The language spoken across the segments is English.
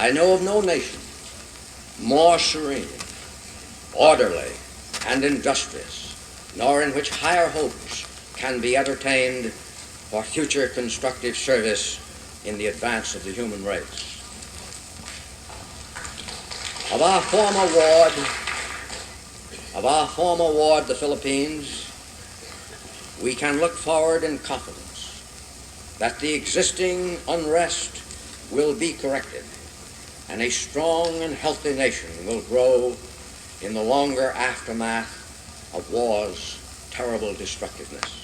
I know of no nation more serene, orderly, and industrious, nor in which higher hopes can be entertained for future constructive service in the advance of the human race. Of our former ward, the Philippines, we can look forward in confidence that the existing unrest will be corrected and a strong and healthy nation will grow in the longer aftermath of war's terrible destructiveness.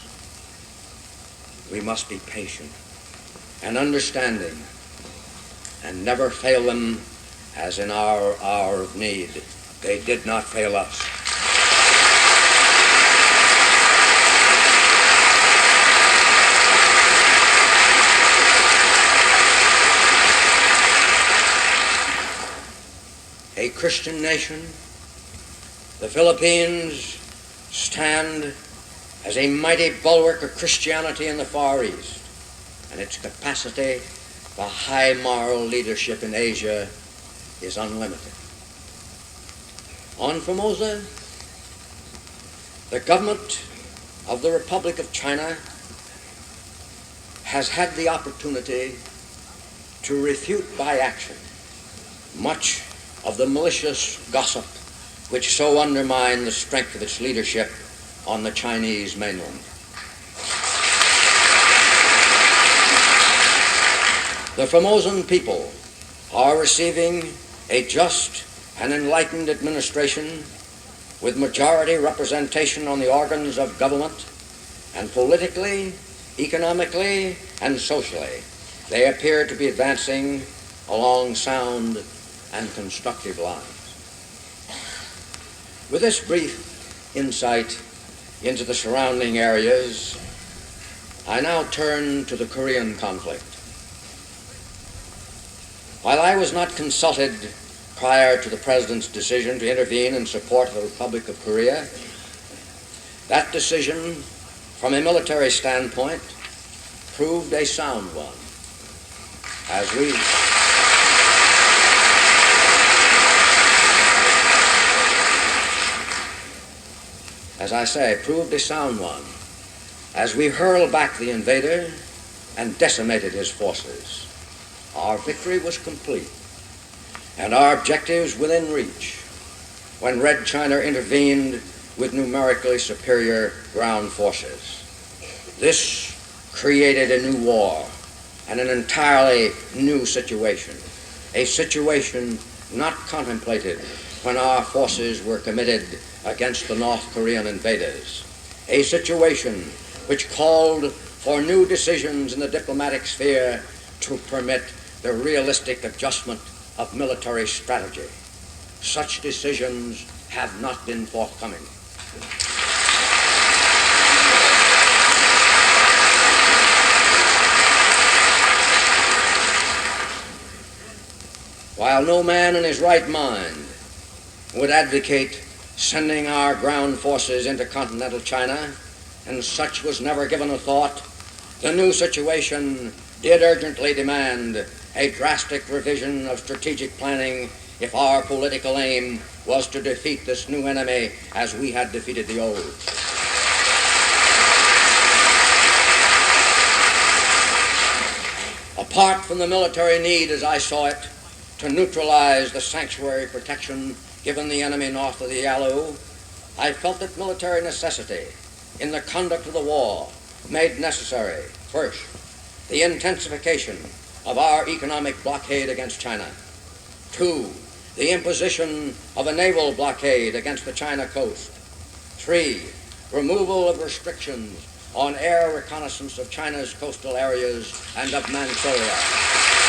We must be patient and understanding and never fail them as in our hour of need they did not fail us. A Christian nation, the Philippines stand as a mighty bulwark of Christianity in the Far East, and its capacity for high moral leadership in Asia is unlimited. On Formosa, the government of the Republic of China has had the opportunity to refute by action much of the malicious gossip which so undermined the strength of its leadership on the Chinese mainland. The Formosan people are receiving a just and enlightened administration with majority representation on the organs of government, and politically, economically, and socially, they appear to be advancing along sound and constructive lines. With this brief insight into the surrounding areas, I now turn to the Korean conflict. While I was not consulted prior to the President's decision to intervene in support of the Republic of Korea, that decision, from a military standpoint, proved a sound one, proved a sound one, as we hurled back the invader and decimated his forces. Our victory was complete, and our objectives within reach, when Red China intervened with numerically superior ground forces. This created a new war and an entirely new situation, a situation not contemplated when our forces were committed against the North Korean invaders, a situation which called for new decisions in the diplomatic sphere to permit the realistic adjustment of military strategy. Such decisions have not been forthcoming. While no man in his right mind would advocate sending our ground forces into continental China, and such was never given a thought, the new situation did urgently demand a drastic revision of strategic planning if our political aim was to defeat this new enemy as we had defeated the old. Apart from the military need, as I saw it, to neutralize the sanctuary protection given the enemy north of the Yalu, I felt that military necessity in the conduct of the war made necessary, first, the intensification of our economic blockade against China. Two, the imposition of a naval blockade against the China coast. Three, removal of restrictions on air reconnaissance of China's coastal areas and of Manchuria.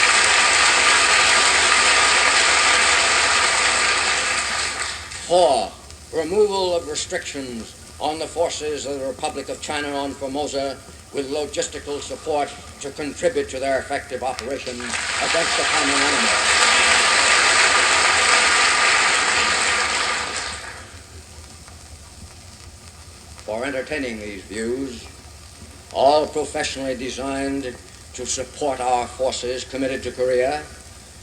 Four, removal of restrictions on the forces of the Republic of China on Formosa with logistical support to contribute to their effective operations against the common enemy. For entertaining these views, all professionally designed to support our forces committed to Korea,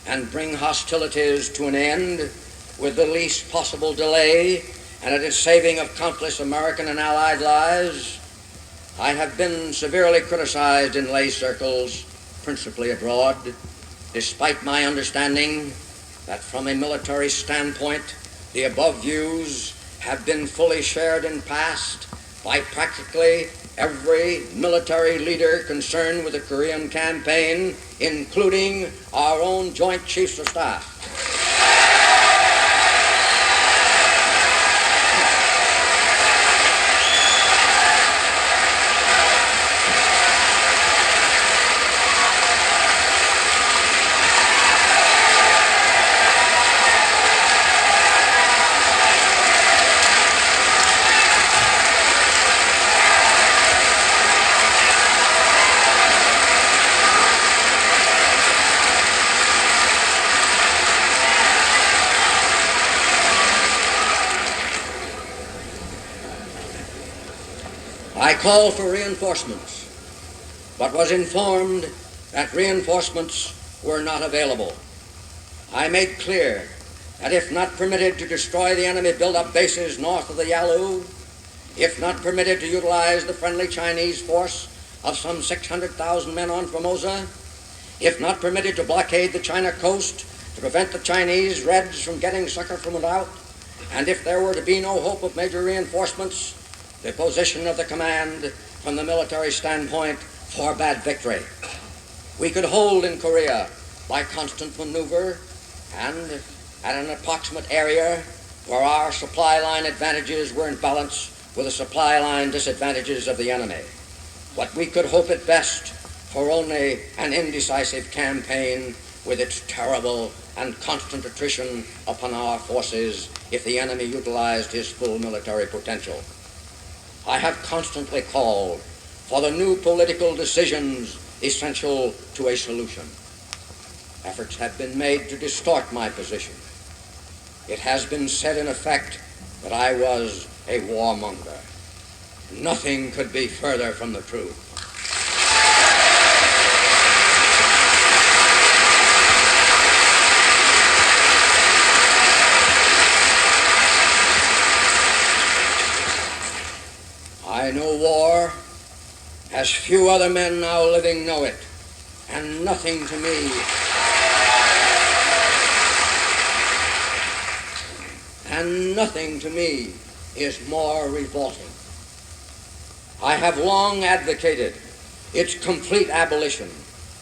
and bring hostilities to an end with the least possible delay and at the saving of countless American and Allied lives, I have been severely criticized in lay circles, principally abroad, despite my understanding that from a military standpoint, the above views have been fully shared in past by practically every military leader concerned with the Korean campaign, including our own Joint Chiefs of Staff. I called for reinforcements, but was informed that reinforcements were not available. I made clear that if not permitted to destroy the enemy built-up bases north of the Yalu, if not permitted to utilize the friendly Chinese force of some 600,000 men on Formosa, if not permitted to blockade the China coast to prevent the Chinese Reds from getting succor from without, and if there were to be no hope of major reinforcements, the position of the command from the military standpoint forbade victory. We could hold in Korea by constant maneuver and at an approximate area where our supply line advantages were in balance with the supply line disadvantages of the enemy. But we could hope at best for only an indecisive campaign with its terrible and constant attrition upon our forces if the enemy utilized his full military potential. I have constantly called for the new political decisions essential to a solution. Efforts have been made to distort my position. It has been said in effect that I was a warmonger. Nothing could be further from the truth. I know war as few other men now living know it, and nothing to me is more revolting. I have long advocated its complete abolition,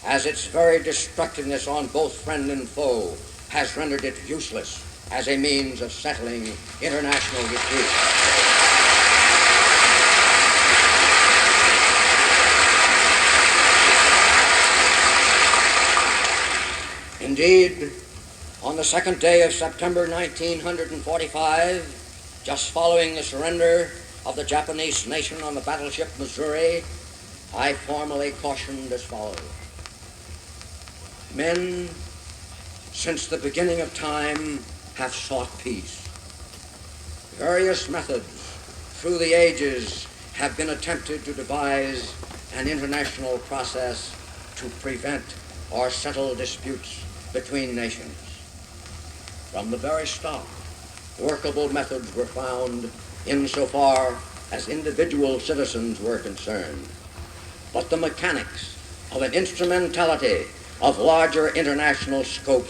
as its very destructiveness on both friend and foe has rendered it useless as a means of settling international disputes. Indeed, on the second day of September 1945, just following the surrender of the Japanese nation on the battleship Missouri, I formally cautioned as follows. Men, since the beginning of time, have sought peace. Various methods through the ages have been attempted to devise an international process to prevent or settle disputes between nations. From the very start, workable methods were found insofar as individual citizens were concerned. But the mechanics of an instrumentality of larger international scope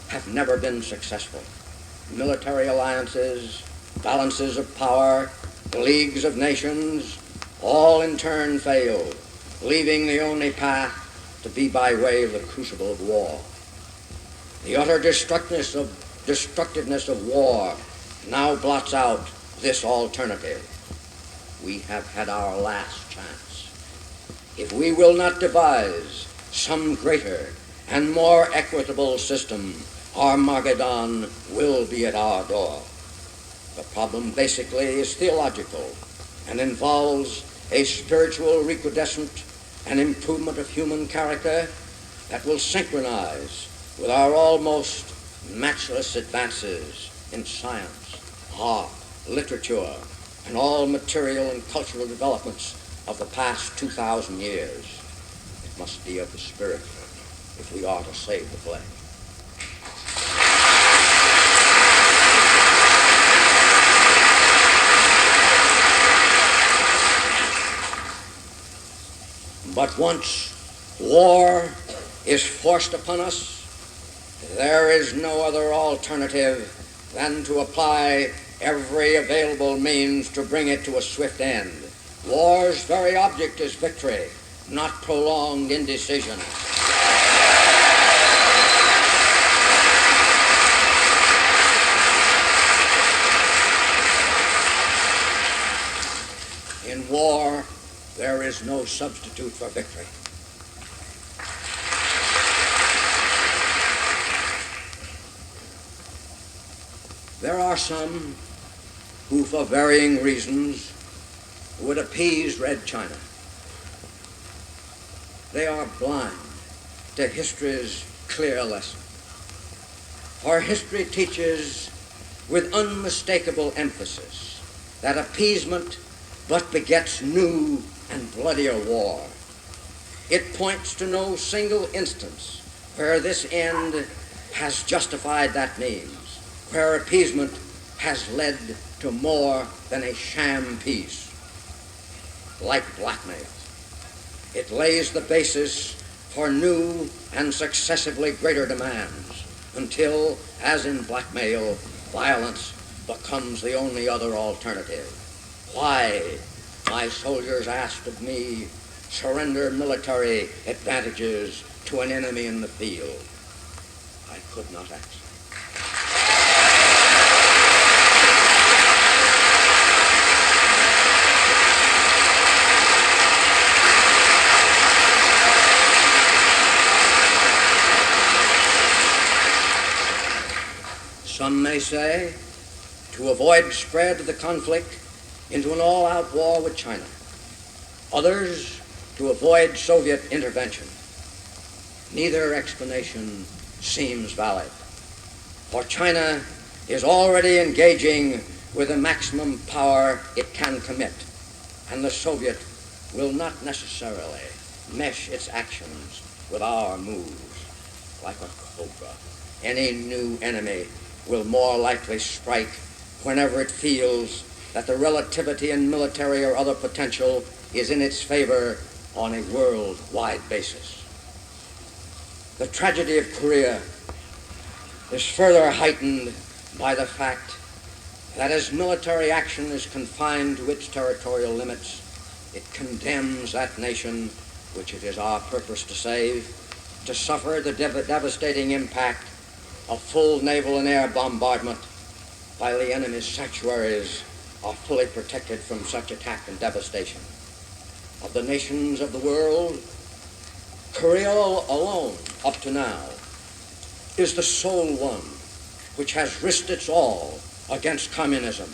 have never been successful. Military alliances, balances of power, leagues of nations, all in turn failed, leaving the only path to be by way of the crucible of war. The utter destructiveness of war now blots out this alternative. We have had our last chance. If we will not devise some greater and more equitable system, Armageddon will be at our door. The problem basically is theological and involves a spiritual recrudescence and improvement of human character that will synchronize with our almost matchless advances in science, art, literature, and all material and cultural developments of the past 2,000 years. It must be of the spirit if we are to save the flesh. But once war is forced upon us, there is no other alternative than to apply every available means to bring it to a swift end. War's very object is victory, not prolonged indecision. In war, there is no substitute for victory. There are some who, for varying reasons, would appease Red China. They are blind to history's clear lesson. For history teaches with unmistakable emphasis that appeasement but begets new and bloodier war. It points to no single instance where this end has justified that means, where appeasement has led to more than a sham peace. Like blackmail, it lays the basis for new and successively greater demands until, as in blackmail, violence becomes the only other alternative. Why, my soldiers asked of me, surrender military advantages to an enemy in the field? I could not answer. Some may say, to avoid spread of the conflict into an all-out war with China. Others, to avoid Soviet intervention. Neither explanation seems valid, for China is already engaging with the maximum power it can commit, and the Soviet will not necessarily mesh its actions with our moves. Like a cobra, any new enemy will more likely strike whenever it feels that the relativity in military or other potential is in its favor on a worldwide basis. The tragedy of Korea is further heightened by the fact that as military action is confined to its territorial limits, it condemns that nation, which it is our purpose to save, to suffer the devastating impact of full naval and air bombardment while the enemy's sanctuaries are fully protected from such attack and devastation. Of the nations of the world, Korea alone, up to now, is the sole one which has risked its all against communism.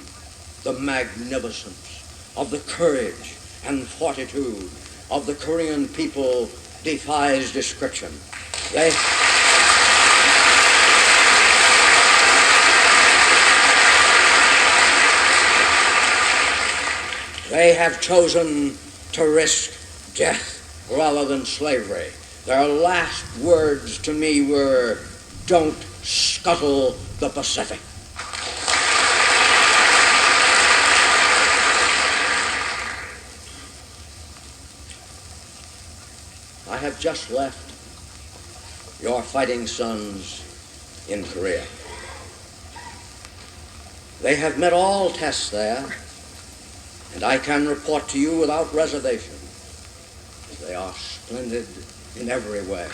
The magnificence of the courage and fortitude of the Korean people defies description. They have chosen to risk death rather than slavery. Their last words to me were, "Don't scuttle the Pacific." I have just left your fighting sons in Korea. They have met all tests there, and I can report to you without reservation, they are splendid in every way.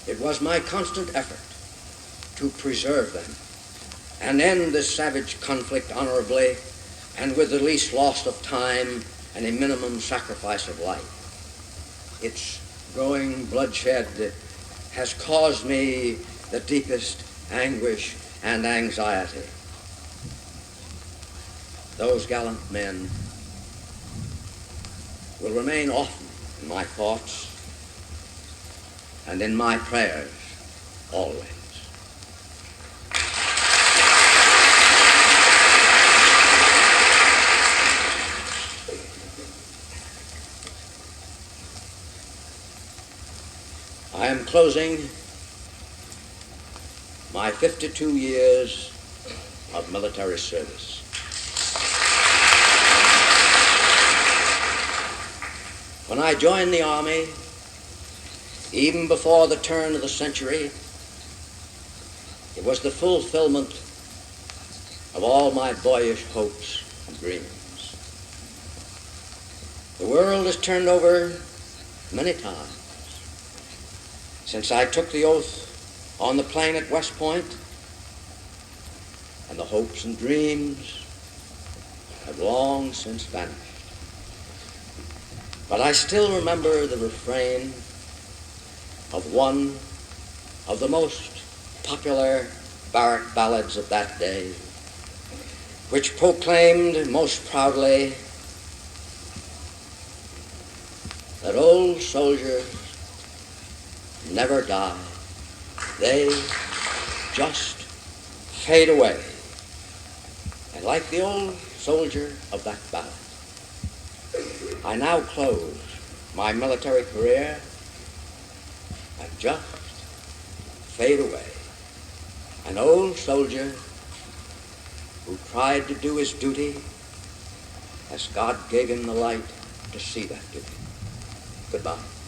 It was my constant effort to preserve them and end this savage conflict honorably and with the least loss of time and a minimum sacrifice of life. Its growing bloodshed has caused me the deepest anguish and anxiety. Those gallant men will remain often in my thoughts and in my prayers always. I am closing my 52 years of military service. When I joined the Army, even before the turn of the century, it was the fulfillment of all my boyish hopes and dreams. The world has turned over many times since I took the oath on the plain at West Point, and the hopes and dreams have long since vanished. But I still remember the refrain of one of the most popular barrack ballads of that day, which proclaimed most proudly that old soldiers never die. They just fade away. And like the old soldier of that ballad, I now close my military career and just fade away. An old soldier who tried to do his duty as God gave him the light to see that duty. Goodbye.